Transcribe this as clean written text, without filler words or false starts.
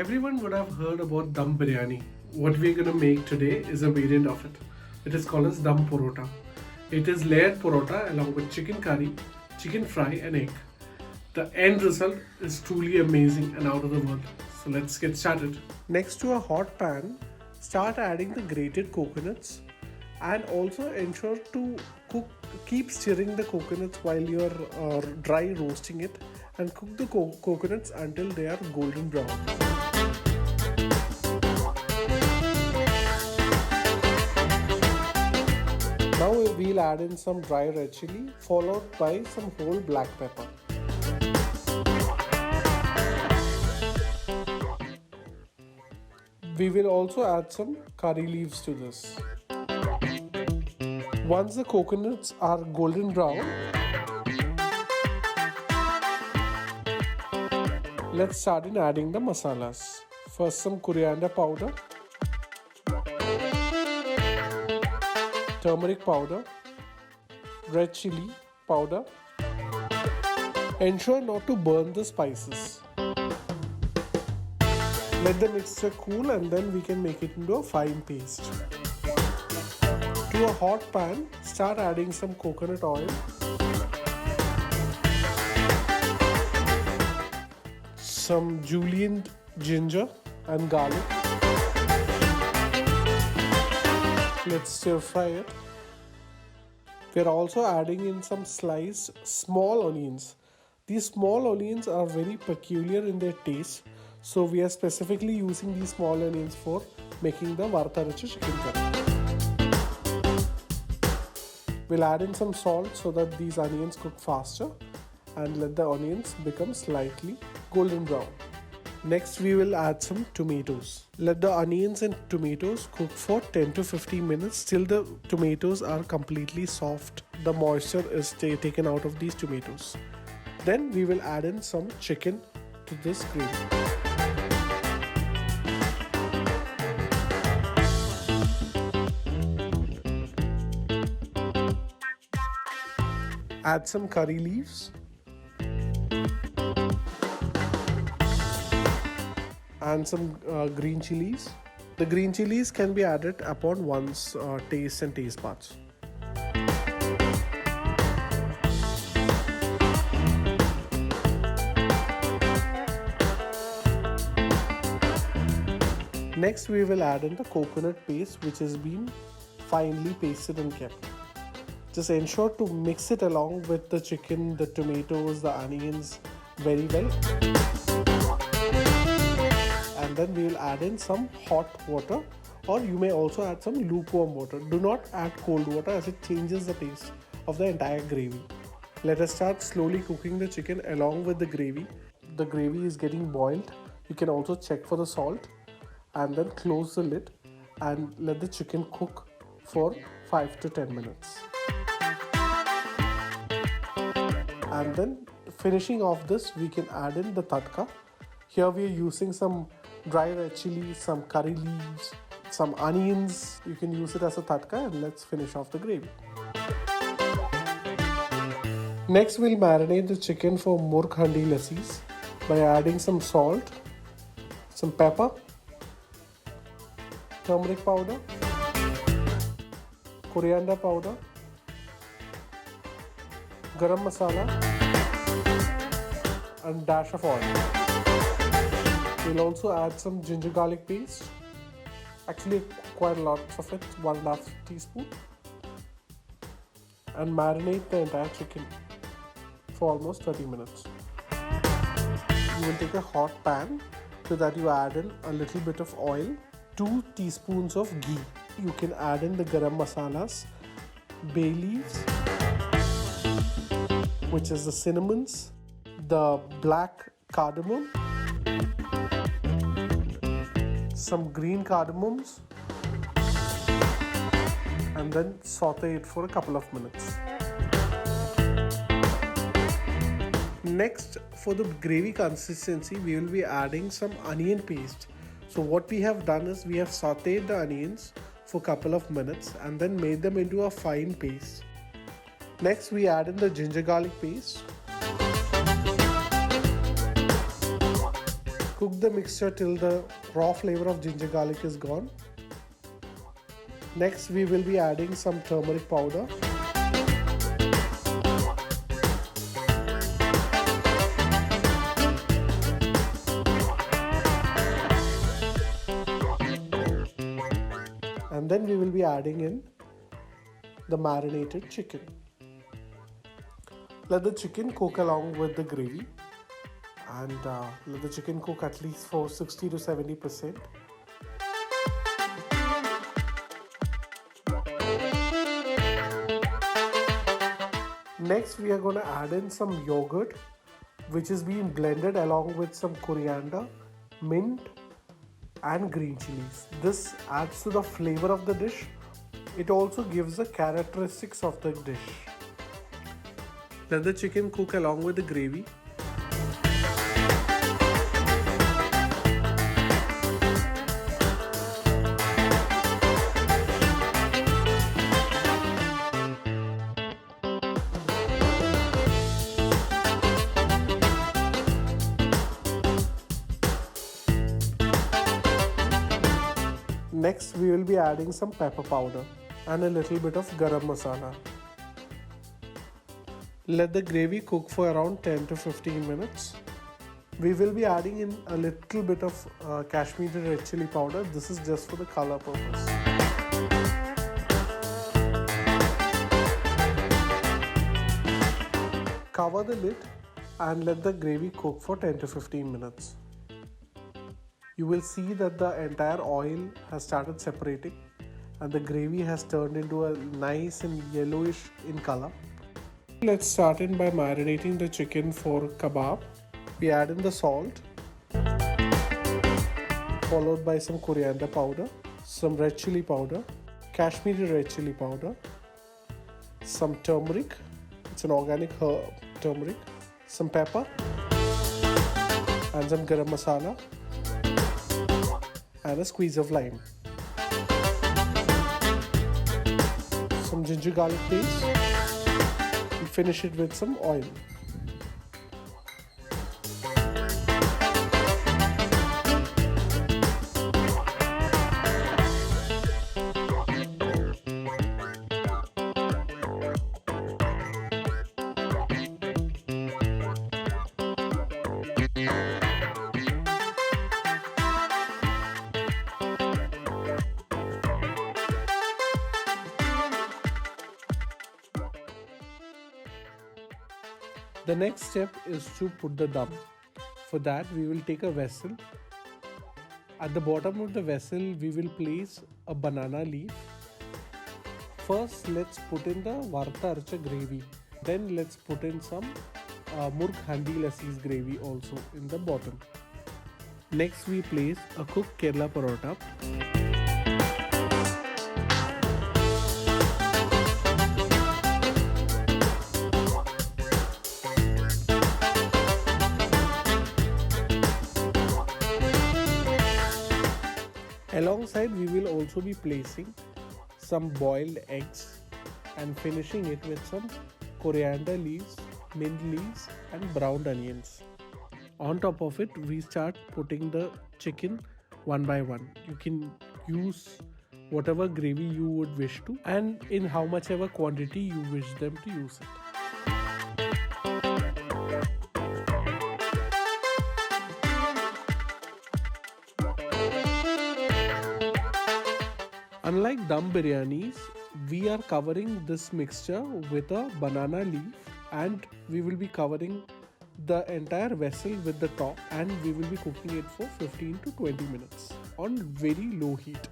Everyone would have heard about Dum Biryani. What we're gonna make today is a variant of it. It is called as Dum Porotta. It is layered Porotta along with chicken curry, chicken fry and egg. The end result is truly amazing and out of the world. So let's get started. Next to a hot pan, start adding the grated coconuts and also ensure to keep stirring the coconuts while you're dry roasting it, and cook the coconuts until they are golden brown. Now we'll add in some dry red chilli followed by some whole black pepper. We will also add some curry leaves to this. Once the coconuts are golden brown, let's start in adding the masalas. First some coriander powder, turmeric powder, red chilli powder. Ensure not to burn the spices. Let the mixture cool and then we can make it into a fine paste. To a hot pan, start adding some coconut oil, some julienned ginger and garlic. Let's stir fry it. We are also adding in some sliced small onions. These small onions are very peculiar in their taste, so we are specifically using these small onions for making the Varathuaracha Chicken Curry. We'll add in some salt so that these onions cook faster and let the onions become slightly golden brown. Next we will add some tomatoes. Let the onions and tomatoes cook for 10 to 15 minutes till the tomatoes are completely soft. The moisture is taken out of these tomatoes. Then we will add in some chicken to this gravy. Add some curry leaves and some green chilies. The green chilies can be added upon one's taste and taste buds. Next we will add in the coconut paste which has been finely pasted and kept. Just ensure to mix it along with the chicken, the tomatoes, the onions very well. And then we will add in some hot water, or you may also add some lukewarm water. Do not add cold water as it changes the taste of the entire gravy. Let us start slowly cooking the chicken along with the gravy. The gravy is getting boiled. You can also check for the salt and then close the lid and let the chicken cook for 5 to 10 minutes. And then finishing off this, we can add in the tadka. Here we are using some dry red chili, some curry leaves, some onions. You can use it as a tadka, and let's finish off the gravy. Next we'll marinate the chicken for more khandi lassis by adding some salt, some pepper, turmeric powder, coriander powder, garam masala and dash of oil. We'll also add some ginger garlic paste, actually quite a lot of it, 1.5 teaspoon, and marinate the entire chicken for almost 30 minutes. You will take a hot pan, to that you add in a little bit of oil, 2 teaspoons of ghee. You can add in the garam masalas, bay leaves, which is the cinnamons, the black cardamom, some green cardamoms, and then saute it for a couple of minutes. Next, for the gravy consistency, we will be adding some onion paste. So what we have done is we have sauteed the onions for a couple of minutes and then made them into a fine paste. Next we add in the ginger garlic paste. Cook Cook the mixture till the raw flavor of ginger garlic is gone. Next, we will be adding some turmeric powder. And then we will be adding in the marinated chicken. Let the chicken cook along with the gravy, and let the chicken cook at least for 60 to 70%. Next, we are going to add in some yogurt, which is being blended along with some coriander, mint, and green chilies. This adds to the flavor of the dish. It also gives the characteristics of the dish. Let the chicken cook along with the gravy. Next, we will be adding some pepper powder and a little bit of garam masala. Let the gravy cook for around 10 to 15 minutes. We will be adding in a little bit of Kashmiri red chili powder. This is just for the color purpose. Cover the lid and let the gravy cook for 10 to 15 minutes. You will see that the entire oil has started separating and the gravy has turned into a nice and yellowish in color. Let's start in by marinating the chicken for kebab. We add in the salt, followed by some coriander powder, some red chili powder, Kashmiri red chili powder, some turmeric, it's an organic herb turmeric, some pepper, and some garam masala, and a squeeze of lime. Some ginger garlic paste. And finish it with some oil. The next step is to put the dum. For that, we will take a vessel. At the bottom of the vessel, we will place a banana leaf. First, let's put in the Varathuaracha gravy. Then let's put in some Murg Handi Lassi's gravy also in the bottom. Next, we place a cooked Kerala Porotta. Alongside, we will also be placing some boiled eggs and finishing it with some coriander leaves, mint leaves, and browned onions. On top of it, we start putting the chicken one by one. You can use whatever gravy you would wish to, and in how much ever quantity you wish them to use it. Unlike dum biryanis, we are covering this mixture with a banana leaf, and we will be covering the entire vessel with the top, and we will be cooking it for 15 to 20 minutes on very low heat.